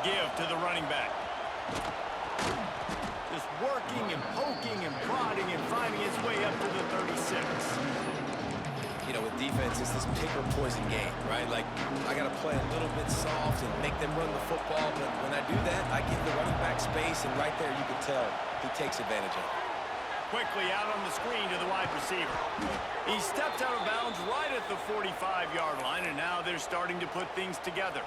give to the running back. Just working and poking and prodding and finding its way up to the 36. You know, with defense, it's this pick or poison game, right? Like, I got to play a little bit soft and make them run the football, but when I do that, I give the running back space, and right there you can tell he takes advantage of it. Quickly out on the screen to the wide receiver. He stepped out of bounds right at the 45-yard line, and now they're starting to put things together.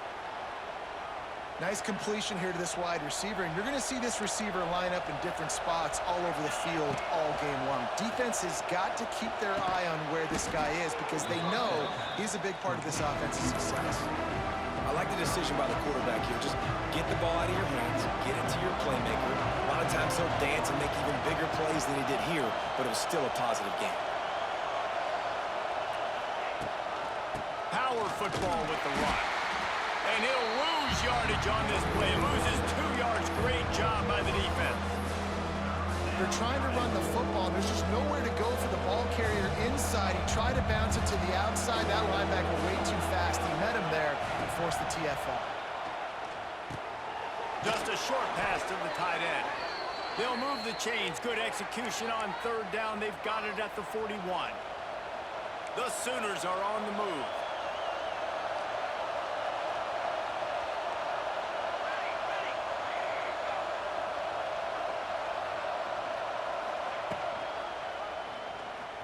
Nice completion here to this wide receiver, and you're going to see this receiver line up in different spots all over the field all game long. Defense has got to keep their eye on where this guy is because they know he's a big part of this offense's success. I like the decision by the quarterback here. Just get the ball out of your hands, get it to your playmaker. A lot of times he'll dance and make even bigger plays than he did here, but it was still a positive game. Power football with the run. And he'll lose yardage on this play. Loses 2 yards. Great job by the defense. They're trying to run the football. There's just nowhere to go for the ball carrier inside. He tried to bounce it to the outside. That linebacker way too fast. He met him there and forced the TFL. Just a short pass to the tight end. They'll move the chains. Good execution on third down. They've got it at the 41. The Sooners are on the move.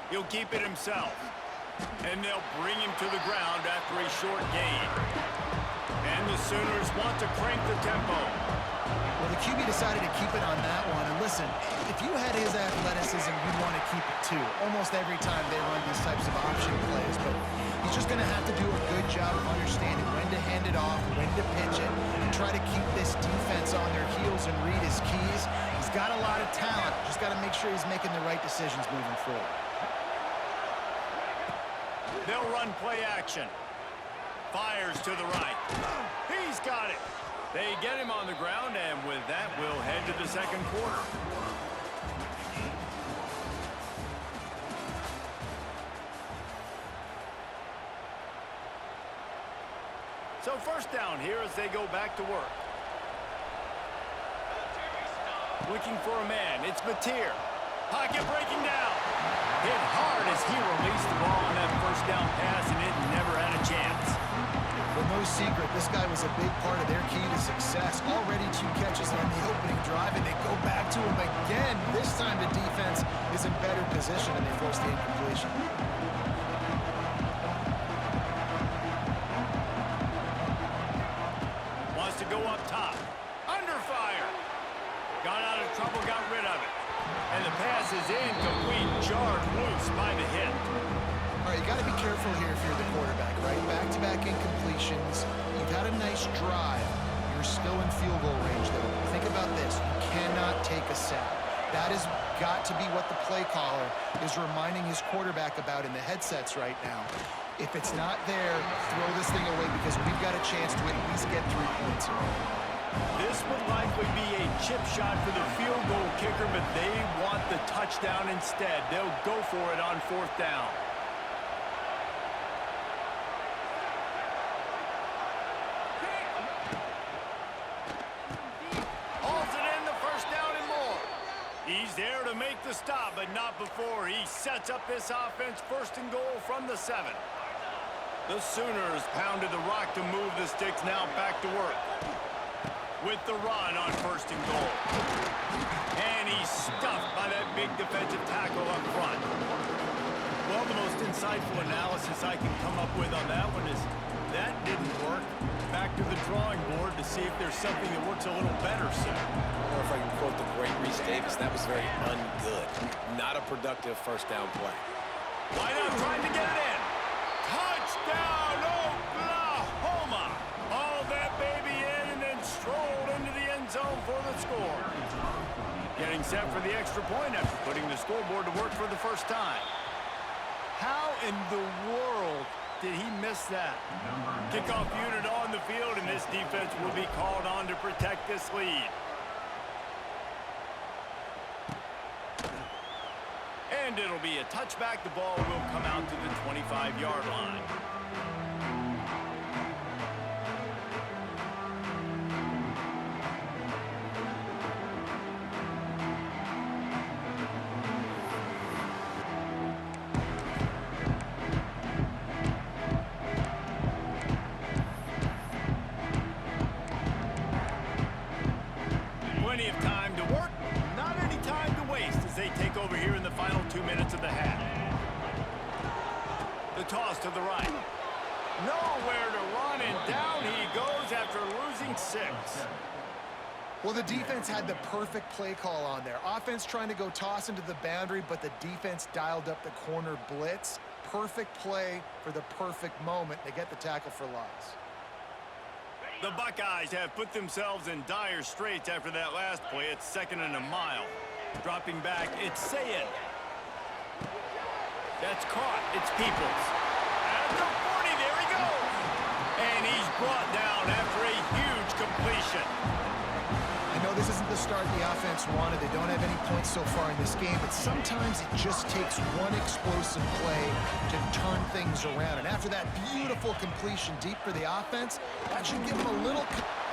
He'll keep it himself. And they'll bring him to the ground after a short gain. And the Sooners want to crank the tempo. Well, the QB decided to keep it on that one. And listen, if you had his athleticism, you'd want to keep it too. Almost every time they run these types of option plays. But he's just going to have to do a good job of understanding when to hand it off, when to pitch it, and try to keep this defense on their heels and read his keys. He's got a lot of talent. Just got to make sure he's making the right decisions moving forward. They'll run play action. Fires to the right. He's got it. They get him on the ground, and with that, we'll head to the second quarter. So first down here as they go back to work. Looking for a man. It's Mateer. Pocket breaking down. Hit hard as he released the ball on that first down pass, and it never had a chance. Well, no secret, this guy was a big part of their key to success. Already 2 catches on the opening drive, and they go back to him again. This time the defense is in better position, and they force the incompletion. Wants to go up top. Under fire. Got out of trouble, got rid of it. And the pass is incomplete, jarred loose by the hit. All right, you got to be careful here if you're the quarterback, right? Back-to-back incompletions. You've had a nice drive. You're still in field goal range, though. Think about this. You cannot take a sack. That has got to be what the play caller is reminding his quarterback about in the headsets right now. If it's not there, throw this thing away because we've got a chance to at least get 3 points here. This would likely be a chip shot for the field goal kicker, but they want the touchdown instead. They'll go for it on fourth down. Hauls it in, the first down and more. He's there to make the stop, but not before. He sets up this offense first and goal from the 7. The Sooners pounded the rock to move the sticks, now back to work. With the run on first and goal. And he's stuffed by that big defensive tackle up front. Well, the most insightful analysis I can come up with on that one is that didn't work. Back to the drawing board to see if there's something that works a little better, sir. Or if I can quote the great Reese Davis, that was very ungood. Not a productive first down play. Wide out trying to get it in. Touchdown, Oklahoma! All that baby in and then strolled into the end zone for the score. Getting set for the extra point after putting the scoreboard to work for the first time. How in the world did he miss that? Kickoff unit on the field, and this defense will be called on to protect this lead. And it'll be a touchback. The ball will come out to the 25-yard line. and 6. Well, the defense had the perfect play call on there. Offense trying to go toss into the boundary, but the defense dialed up the corner blitz. Perfect play for the perfect moment. They get the tackle for loss. The Buckeyes have put themselves in dire straits after that last play. It's 2nd and a mile. Dropping back, it's Sayin. That's caught. It's Peoples. At the 40, there he goes. And he's brought down after a huge completion. I know this isn't the start the offense wanted. They don't have any points so far in this game, but sometimes it just takes one explosive play to turn things around. And after that beautiful completion deep for the offense, that should give them a little...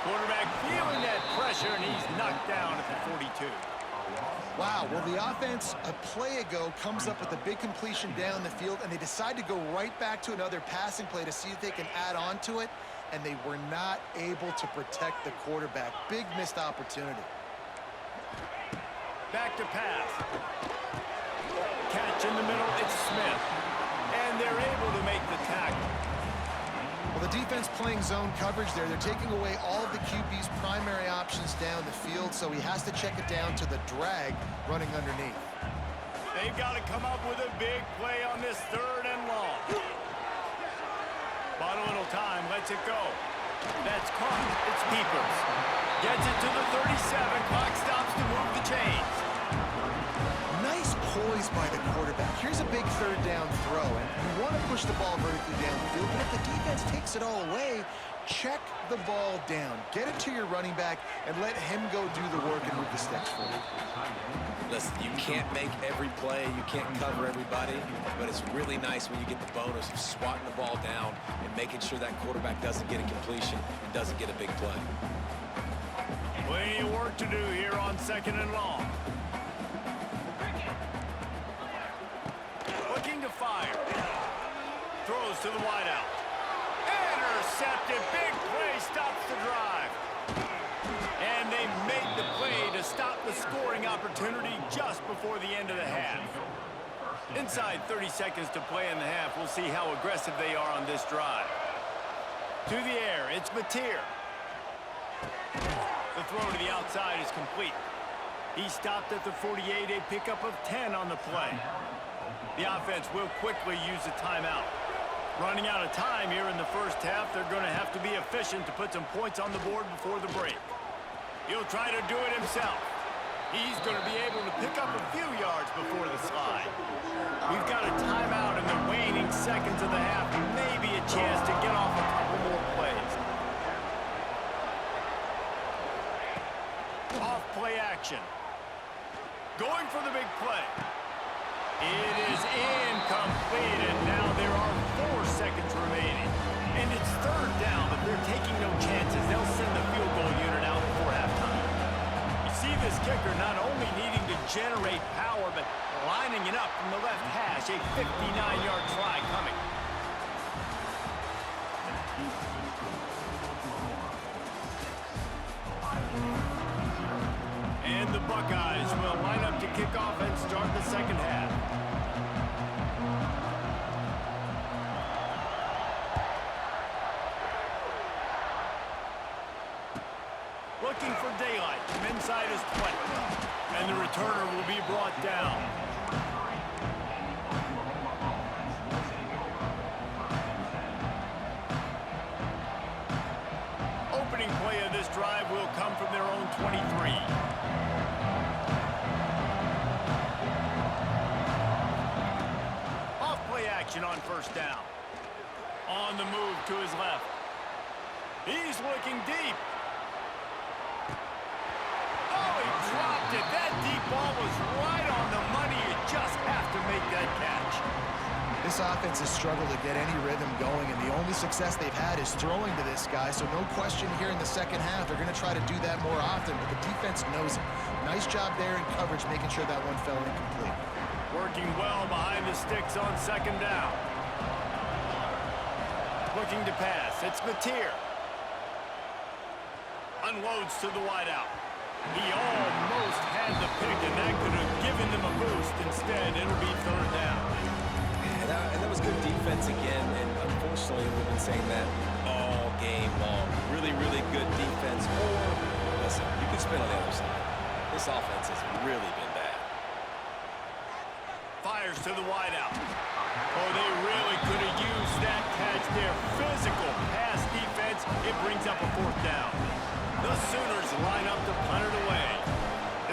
Quarterback feeling that pressure, and he's knocked down at the 42. Wow, well, the offense a play ago comes up with a big completion down the field, and they decide to go right back to another passing play to see if they can add on to it, and they were not able to protect the quarterback. Big missed opportunity. Back to pass. Catch in the middle, it's Smith. And they're able to make the tackle. Well, the defense playing zone coverage there. They're taking away all of the QB's primary options down the field, so he has to check it down to the drag running underneath. They've got to come up with a big play on this 3rd and long. Bought a little time, lets it go. That's caught. It's Peoples. Gets it to the 37. Clock stops to move the chains. Nice poise by the quarterback. Here's a big 3rd down throw, and you want to push the ball vertically down the field, but if the defense takes it all away, check the ball down. Get it to your running back and let him go do the work and move the sticks for you. Listen, you can't make every play, you can't cover everybody, but it's really nice when you get the bonus of swatting the ball down and making sure that quarterback doesn't get a completion and doesn't get a big play. Plenty of work to do here on 2nd and long. Looking to fire. Throws to the wideout. Intercepted. Big play stops the drive. And they make the play to stop the scoring opportunity just before the end of the half. Inside 30 seconds to play in the half. We'll see how aggressive they are on this drive. To the air, it's Mateer. The throw to the outside is complete. He stopped at the 48, a pickup of 10 on the play. The offense will quickly use a timeout. Running out of time here in the first half, they're going to have to be efficient to put some points on the board before the break. He'll try to do it himself. He's going to be able to pick up a few yards before the slide. We've got a timeout in the waning seconds of the half. Maybe a chance to get off a couple more plays. Off play action. Going for the big play. It is incomplete, and now there are 4 seconds remaining. And it's 3rd down, but they're taking no chances. They'll send the field goal unit out before halftime. You see this kicker not only needing to generate power, but lining it up from the left hash, a 59-yard try coming. And the Buckeyes will line up to kick off and start the 2nd half. Looking for daylight from inside his 20. And the returner will be brought down. Opening play of this drive will come from their own 23. Off play action on 1st down. On the move to his left. He's looking deep. Oh, he dropped it. That deep ball was right on the money. You just have to make that catch. This offense has struggled to get any rhythm going, and the only success they've had is throwing to this guy, so no question here in the 2nd half. They're going to try to do that more often, but the defense knows it. Nice job there in coverage, making sure that one fell incomplete. Working well behind the sticks on 2nd down. Looking to pass. It's Mateer. Unloads to the wideout. He almost had the pick, and that could have given them a boost. Instead, it'll be 3rd down. And that was good defense again, and unfortunately, emotionally, and we've been saying that all game long. Really, really good defense. Or, listen, you can spin on the other side. This offense has really been bad. Fires to the wideout. Oh, they really could have used that catch there. Physical pass defense. It brings up a 4th down. The Sooners line up to punt it away.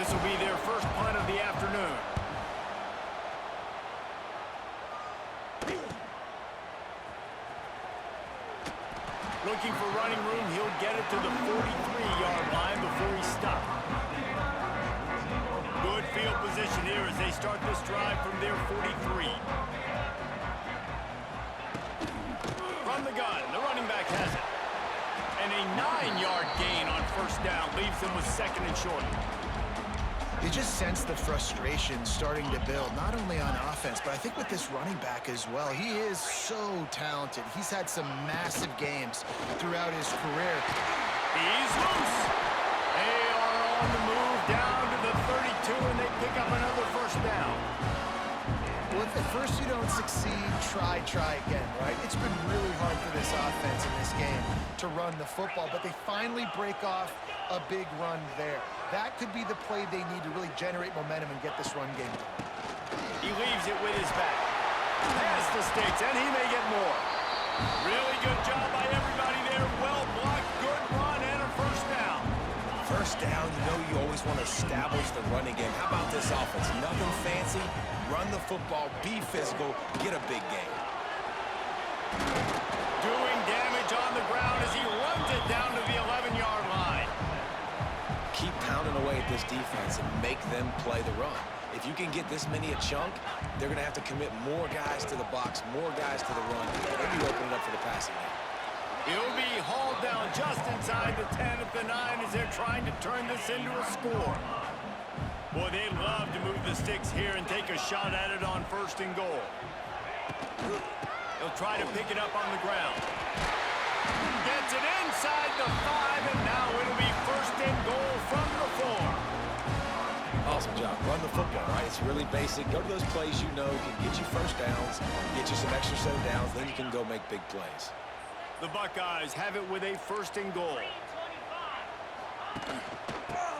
This will be their first punt of the afternoon. Looking for running room. He'll get it to the 43-yard line before he stopped. Good field position here as they start this drive from their 43. From the gun, the running back has it. And a 9-yard gain on 1st down leaves them with 2nd and short. You just sense the frustration starting to build, not only on offense, but I think with this running back as well. He is so talented. He's had some massive games throughout his career. He's loose. They are on the move down to the 32, and they pick up another 1st down. Well, if at first you don't succeed, try again, right? It's been really hard for this offense in this game to run the football, but they finally break off a big run there. That could be the play they need to really generate momentum and get this run game going. He leaves it with his back. Pass the sticks, and he may get more. Really good job by everybody there. Well blocked, good run, and a 1st down. 1st down, you know you always want to establish the running game. How about this offense? Nothing fancy. Run the football, be physical, get a big gain. Doing damage on the ground as he runs it down to the 11-yard line. Keep pounding away at this defense and make them play the run. If you can get this many a chunk, they're going to have to commit more guys to the box, more guys to the run. Maybe open it up for the passing game. He'll be hauled down just inside the 10 at the 9 as they're trying to turn this into a score. Boy, they love to move the sticks here and take a shot at it on 1st and goal. They'll try to pick it up on the ground. Gets it inside the 5, and now it'll be 1st and goal from the 4. Awesome job. Run the football, right? It's really basic. Go to those plays you know can get you 1st downs, get you some extra set of downs, then you can go make big plays. The Buckeyes have it with a 1st and goal.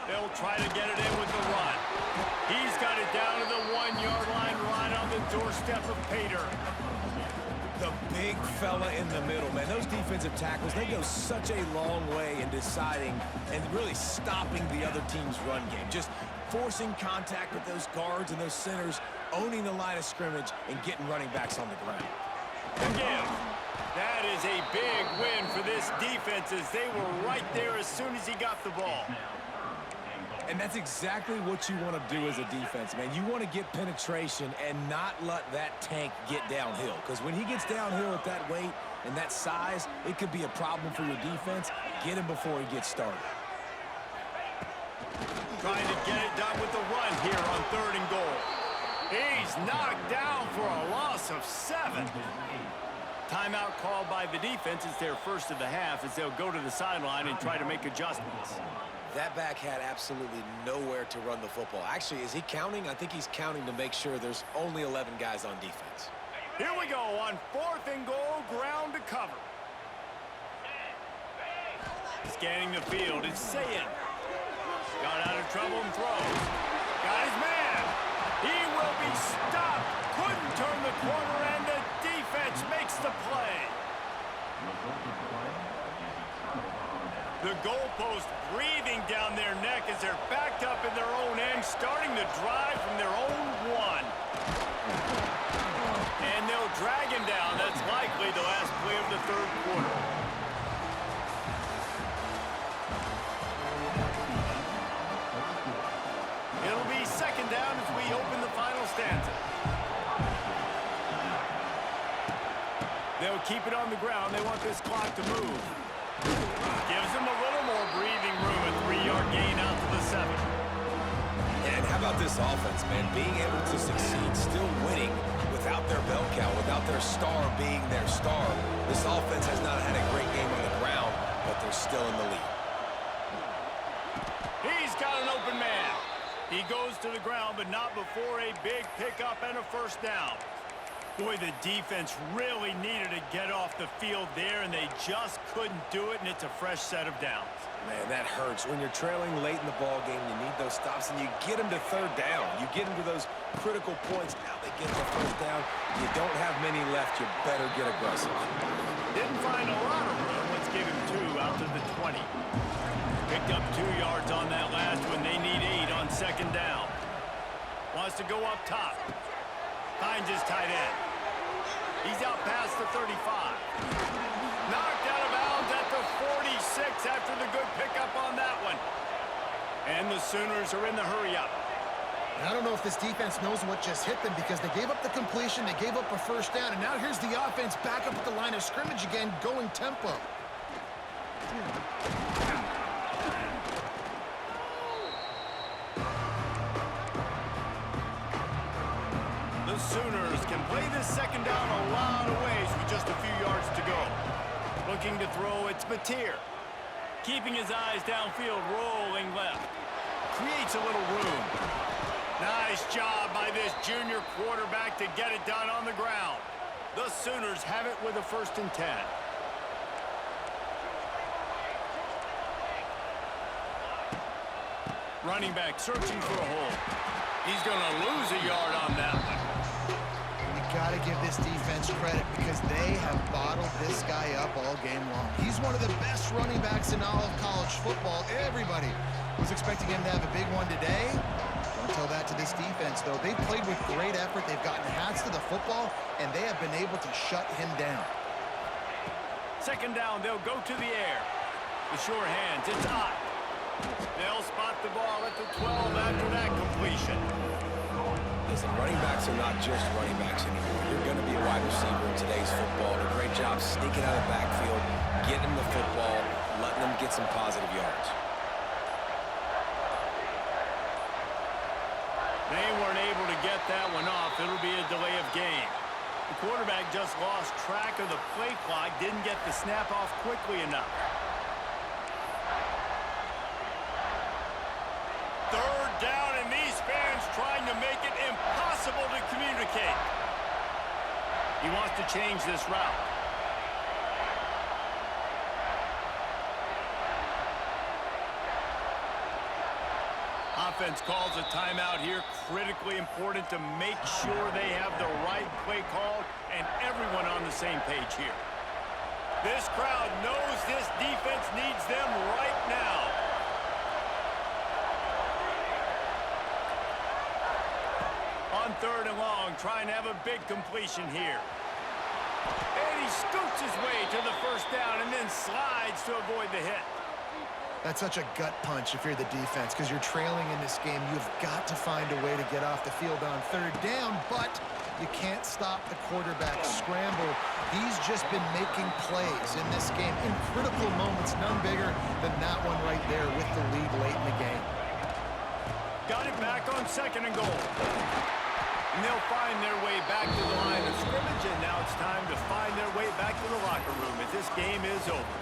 They'll try to get it in with the run. He's got it down to the 1-yard line right on the doorstep of Pater. The big fella in the middle, man. Those defensive tackles, they go such a long way in deciding and really stopping the other team's run game. Just forcing contact with those guards and those centers, owning the line of scrimmage, and getting running backs on the ground. Again, that is a big win for this defense as they were right there as soon as he got the ball. And that's exactly what you want to do as a defense, man. You want to get penetration and not let that tank get downhill. Because when he gets downhill with that weight and that size, it could be a problem for your defense. Get him before he gets started. Trying to get it done with the run here on 3rd and goal. He's knocked down for a loss of 7. Timeout called by the defense. It's their 1st of the half as they'll go to the sideline and try to make adjustments. That back had absolutely nowhere to run the football. Actually, is he counting? I think he's counting to make sure there's only 11 guys on defense. Here we go on 4th and goal, ground to cover. Scanning the field, it's Sayin. Got out of trouble and throws. Got his man. He will be stopped. Couldn't turn the corner, and the defense makes the play. The goalpost breathing down their neck as they're backed up in their own end, starting the drive from their own 1. And they'll drag him down. That's likely the last play of the 3rd quarter. It'll be 2nd down as we open the final stanza. They'll keep it on the ground. They want this clock to move. Gives them a little more breathing room. A 3-yard gain out to the 7. And how about this offense, man? Being able to succeed, still winning without their bell cow, without their star being their star. This offense has not had a great game on the ground, but they're still in the lead. He's got an open man. He goes to the ground, but not before a big pickup and a 1st down. Boy, the defense really needed to get off the field there, and they just couldn't do it, and it's a fresh set of downs. Man, that hurts. When you're trailing late in the ball game, you need those stops, and you get them to third down. You get them to those critical points. Now they get the first down. You don't have many left. You better get aggressive. Didn't find a lot of room. Let's give him 2 out to the 20. Picked up 2 yards on that last one. They need 8 on second down. Wants to go up top. Finds his tight end. He's out past the 35. Knocked out of bounds at the 46 after the good pickup on that one. And the Sooners are in the hurry-up. And I don't know if this defense knows what just hit them because they gave up the completion, they gave up a first down, and now here's the offense back up at the line of scrimmage again, going tempo. The Sooners can play this second down a lot of ways with just a few yards to go. Looking to throw, it's Mateer. Keeping his eyes downfield, rolling left. Creates a little room. Nice job by this junior quarterback to get it done on the ground. The Sooners have it with a 1st and 10. Running back searching for a hole. He's going to lose a yard on that one. Got to give this defense credit because they have bottled this guy up all game long. He's one of the best running backs in all of college football. Everybody was expecting him to have a big one today. Don't tell that to this defense, though. They've played with great effort. They've gotten hats to the football, and they have been able to shut him down. Second down, they'll go to the air. The sure hands, it's hot. They'll spot the ball at the 12 after that completion. Listen, running backs are not just running backs anymore. You're going to be a wide receiver in today's football. A great job sneaking out of the backfield, getting them the football, letting them get some positive yards. They weren't able to get that one off. It'll be a delay of game. The quarterback just lost track of the play clock, didn't get the snap off quickly enough. 3rd down, and these fans trying to make it impossible to communicate. He wants to change this route. Offense calls a timeout here. Critically important to make sure they have the right play call and everyone on the same page here. This crowd knows this defense needs them right now. On 3rd and long, trying to have a big completion here. And he scoots his way to the 1st down and then slides to avoid the hit. That's such a gut punch if you're the defense because you're trailing in this game. You've got to find a way to get off the field on 3rd down, but you can't stop the quarterback scramble. He's just been making plays in this game in critical moments, none bigger than that one right there with the lead late in the game. Got it back on 2nd and goal. And they'll find their way back to the line of scrimmage, and now it's time to find their way back to the locker room as this game is over.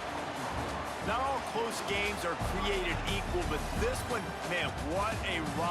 Not all close games are created equal, but this one, man, what a ride.